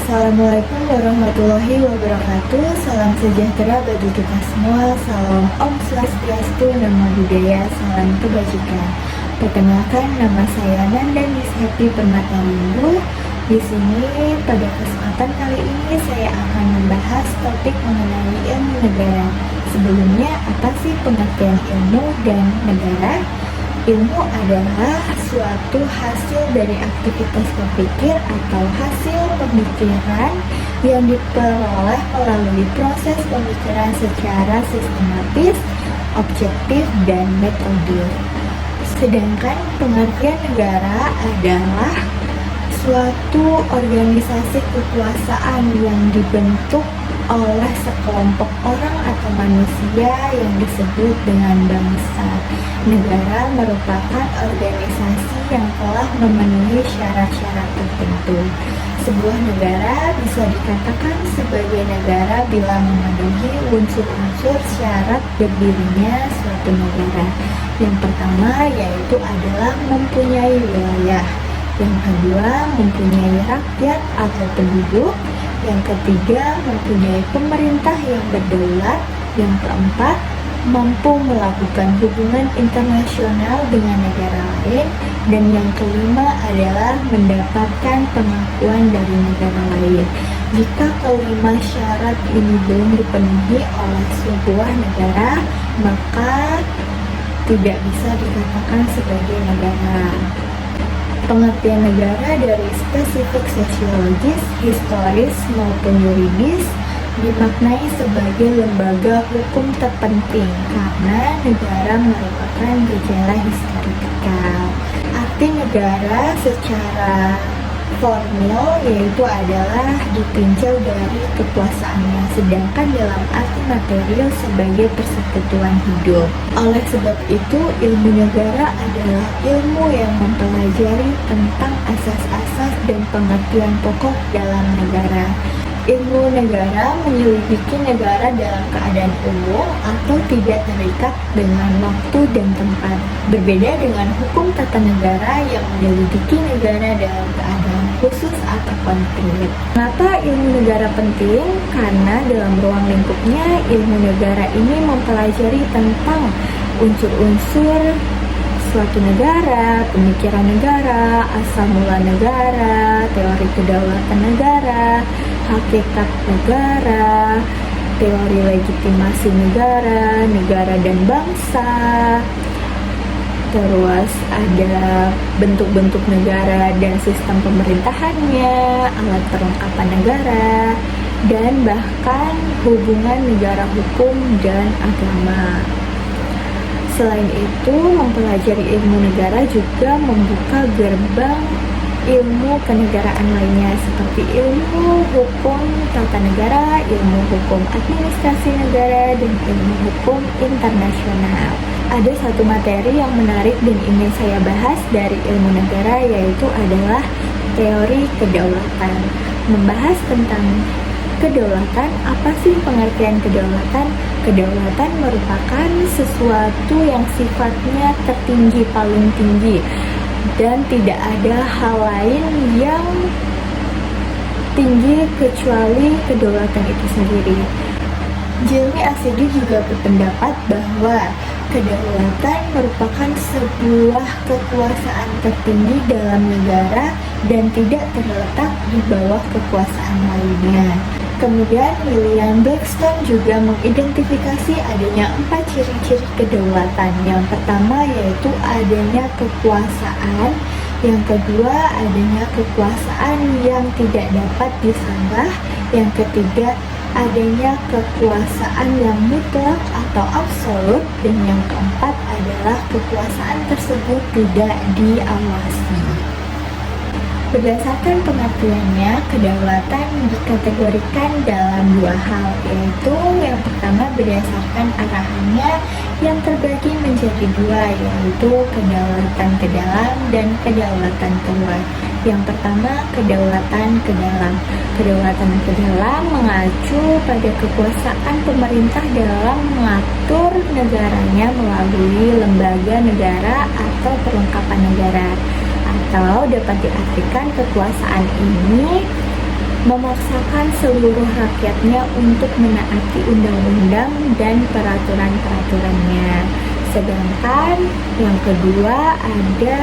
Assalamualaikum warahmatullahi wabarakatuh. Salam sejahtera bagi kita semua. Salam Om Swastiastu, Namo Buddhaya, salam kebajikan. Perkenalkan, nama saya Nanda Nishappy Permata Rindu. Di sini pada kesempatan kali ini saya akan membahas topik mengenai ilmu negara. Sebelumnya, apa sih pengertian ilmu dan negara? Ilmu adalah suatu hasil dari aktivitas berpikir atau hasil pemikiran yang diperoleh melalui proses pemikiran secara sistematis, objektif, dan metode. Sedangkan pengertian negara adalah suatu organisasi kekuasaan yang dibentuk oleh sekelompok orang atau manusia yang disebut dengan bangsa. Negara merupakan organisasi yang telah memenuhi syarat-syarat tertentu. Sebuah negara bisa dikatakan sebagai negara bila memenuhi unsur-unsur syarat berdirinya suatu negara. Yang pertama yaitu adalah mempunyai wilayah. Yang kedua, mempunyai rakyat atau penduduk. Yang ketiga, mempunyai pemerintah yang berdaulat. Yang keempat, mampu melakukan hubungan internasional dengan negara lain. Dan yang kelima adalah mendapatkan pengakuan dari negara lain. Jika kelima syarat ini belum dipenuhi oleh sebuah negara, maka tidak bisa dikatakan sebagai negara. Pengertian negara dari spesifik sosiologis, historis, maupun yuridis dimaknai sebagai lembaga hukum terpenting karena negara merupakan gejala historikal. Arti negara secara formal yaitu adalah ditinjau dari kekuasaannya, sedangkan dalam arti material sebagai persekutuan hidup. Oleh sebab itu, ilmu negara adalah ilmu yang mempelajari tentang asas-asas dan pengertian pokok dalam negara. Ilmu negara menyelidiki negara dalam keadaan umum atau tidak terikat dengan waktu dan tempat. Berbeda dengan hukum tata negara yang menyelidiki negara dalam keadaan khusus atau konkret. Kenapa ilmu negara penting? Karena dalam ruang lingkupnya ilmu negara ini mempelajari tentang unsur-unsur suatu negara, pemikiran negara, asal mula negara, teori kedaulatan negara, hakikat negara, teori legitimasi negara, negara dan bangsa. Terus ada bentuk-bentuk negara dan sistem pemerintahannya, alat perlengkapan negara, dan bahkan hubungan negara hukum dan agama. Selain itu, mempelajari ilmu negara juga membuka gerbang ilmu kenegaraan lainnya seperti ilmu hukum tata negara, ilmu hukum administrasi negara, dan ilmu hukum internasional. Ada satu materi yang menarik dan ingin saya bahas dari ilmu negara yaitu adalah teori kedaulatan. Membahas tentang kedaulatan, apa sih pengertian kedaulatan? Kedaulatan merupakan sesuatu yang sifatnya tertinggi, paling tinggi, dan tidak ada hal lain yang tinggi kecuali kedaulatan itu sendiri. Jilmi Asidi juga berpendapat bahwa kedaulatan merupakan sebuah kekuasaan tertinggi dalam negara dan tidak terletak di bawah kekuasaan lainnya. Kemudian William Blackstone juga mengidentifikasi adanya 4 ciri-ciri kedaulatan. Yang pertama yaitu adanya kekuasaan, yang kedua adanya kekuasaan yang tidak dapat disembah, yang ketiga adanya kekuasaan yang mutlak atau absolut, dan yang keempat adalah kekuasaan tersebut tidak diawasi. Berdasarkan pengertiannya, kedaulatan dikategorikan dalam 2 hal, yaitu yang pertama berdasarkan arahannya yang terbagi menjadi 2, yaitu kedaulatan ke dalam dan kedaulatan keluar. Yang pertama, kedaulatan ke dalam. Kedaulatan ke dalam mengacu pada kekuasaan pemerintah dalam mengatur negaranya melalui lembaga negara atau perlengkapan negara. Atau dapat diartikan kekuasaan ini memaksakan seluruh rakyatnya untuk menaati undang-undang dan peraturan-peraturannya. Sedangkan yang kedua ada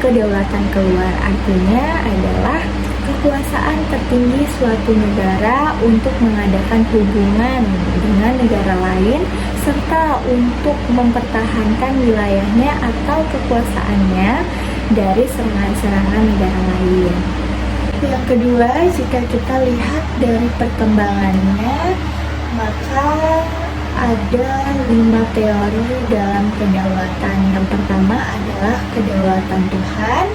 kedaulatan keluar, artinya adalah kekuasaan tertinggi suatu negara untuk mengadakan hubungan dengan negara lain serta untuk mempertahankan wilayahnya atau kekuasaannya dari serangan-serangan negara lain. Yang kedua, jika kita lihat dari perkembangannya, maka ada 5 teori dalam kedaulatan. Yang pertama adalah kedaulatan Tuhan,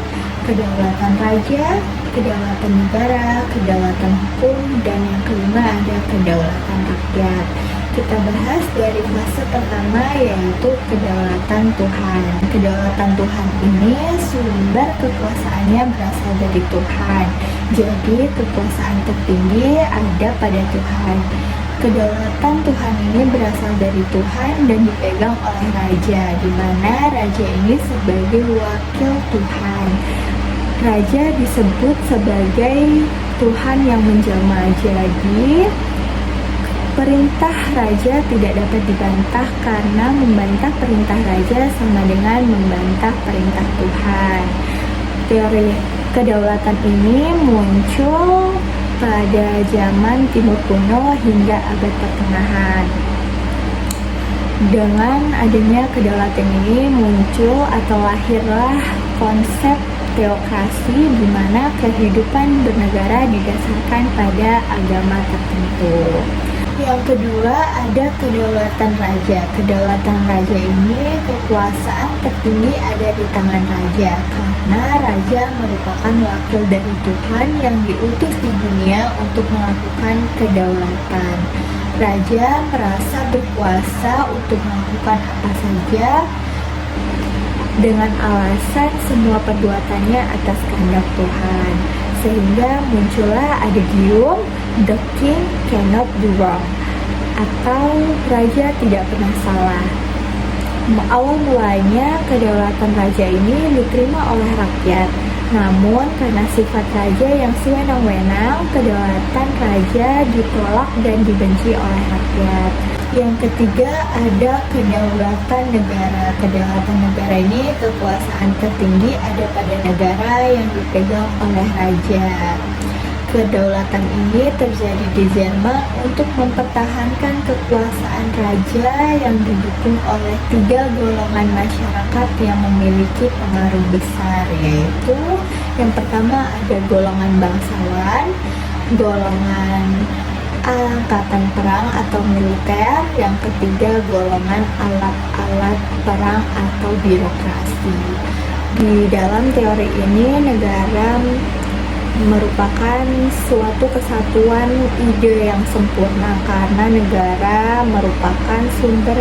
kedaulatan raja, kedaulatan negara, kedaulatan hukum, dan yang kelima ada kedaulatan rakyat. Kita bahas dari fase pertama, yaitu kedaulatan Tuhan. Kedaulatan Tuhan ini sumber kekuasaannya berasal dari Tuhan. Jadi kekuasaan tertinggi ada pada Tuhan. Kedaulatan Tuhan ini berasal dari Tuhan dan dipegang oleh raja, di mana raja ini sebagai wakil Tuhan. Raja disebut sebagai Tuhan yang menjelma. Jadi perintah raja tidak dapat dibantah, karena membantah perintah raja sama dengan membantah perintah Tuhan. Teori kedaulatan ini muncul pada zaman Timur Kuno hingga abad pertengahan. Dengan adanya kedaulatan ini muncul atau lahirlah konsep teokrasi, di mana kehidupan bernegara didasarkan pada agama tertentu. Yang kedua ada kedaulatan raja. Kedaulatan raja ini kekuasaan tertinggi ada di tangan raja, karena raja merupakan wakil dari Tuhan yang diutus di dunia untuk melakukan kedaulatan. Raja merasa berkuasa untuk melakukan apa saja dengan alasan semua perbuatannya atas kehendak Tuhan. Sehingga muncullah adagium, the king cannot do wrong, atau raja tidak pernah salah. Awal mulanya kedaulatan raja ini diterima oleh rakyat. Namun karena sifat raja yang sewenang-wenang, kedaulatan raja ditolak dan dibenci oleh rakyat. Yang ketiga ada kedaulatan negara. Kedaulatan negara ini kekuasaan tertinggi ada pada negara yang dipegang oleh raja. Kedaulatan ini terjadi di Jerman untuk mempertahankan kekuasaan raja yang didukung oleh 3 golongan masyarakat yang memiliki pengaruh besar, yaitu yang pertama ada golongan bangsawan, golongan angkatan perang atau militer, yang ketiga golongan alat-alat perang atau birokrasi. Di dalam teori ini negara merupakan suatu kesatuan ide yang sempurna, karena negara merupakan sumber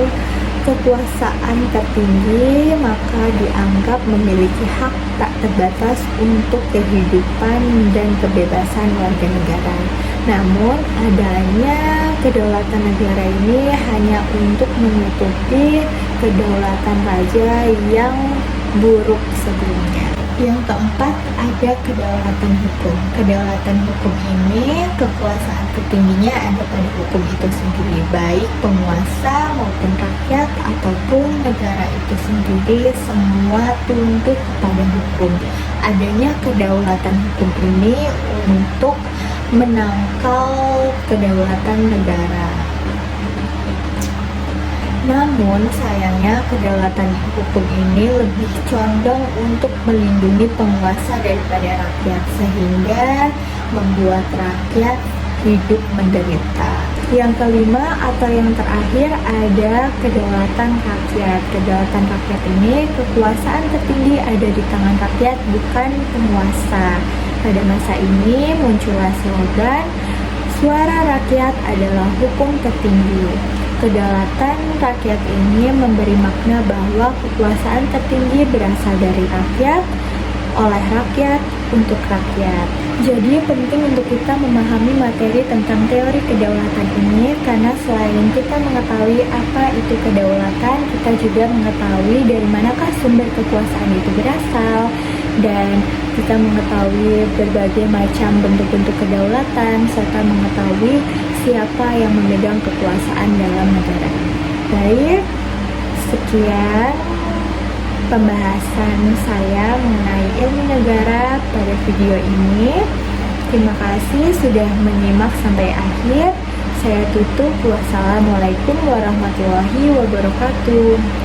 kekuasaan tertinggi, maka dianggap memiliki hak tak terbatas untuk kehidupan dan kebebasan warga negara. Namun adanya kedaulatan negara ini hanya untuk menutupi kedaulatan raja yang buruk sebelumnya. Yang keempat ada kedaulatan hukum. Kedaulatan hukum ini kekuasaan tertingginya ada pada hukum itu sendiri, baik penguasa maupun rakyat ataupun negara itu sendiri, semua tunduk pada hukum. Adanya kedaulatan hukum ini untuk menangkal kedaulatan negara. Namun sayangnya kedaulatan hukum ini lebih condong untuk melindungi penguasa daripada rakyat, sehingga membuat rakyat hidup menderita. Yang kelima atau yang terakhir ada kedaulatan rakyat. Kedaulatan rakyat ini kekuasaan tertinggi ada di tangan rakyat, bukan penguasa. Pada masa ini muncullah slogan "Suara rakyat adalah hukum tertinggi". Kedaulatan rakyat ini memberi makna bahwa kekuasaan tertinggi berasal dari rakyat, oleh rakyat, untuk rakyat. Jadi penting untuk kita memahami materi tentang teori kedaulatan ini, karena selain kita mengetahui apa itu kedaulatan, kita juga mengetahui dari manakah sumber kekuasaan itu berasal, dan Kita mengetahui berbagai macam bentuk-bentuk kedaulatan serta mengetahui siapa yang memegang kekuasaan dalam negara. Baik, sekian pembahasan saya mengenai ilmu negara pada video ini. Terima kasih sudah menyimak sampai akhir. Saya tutup. Wassalamualaikum warahmatullahi wabarakatuh.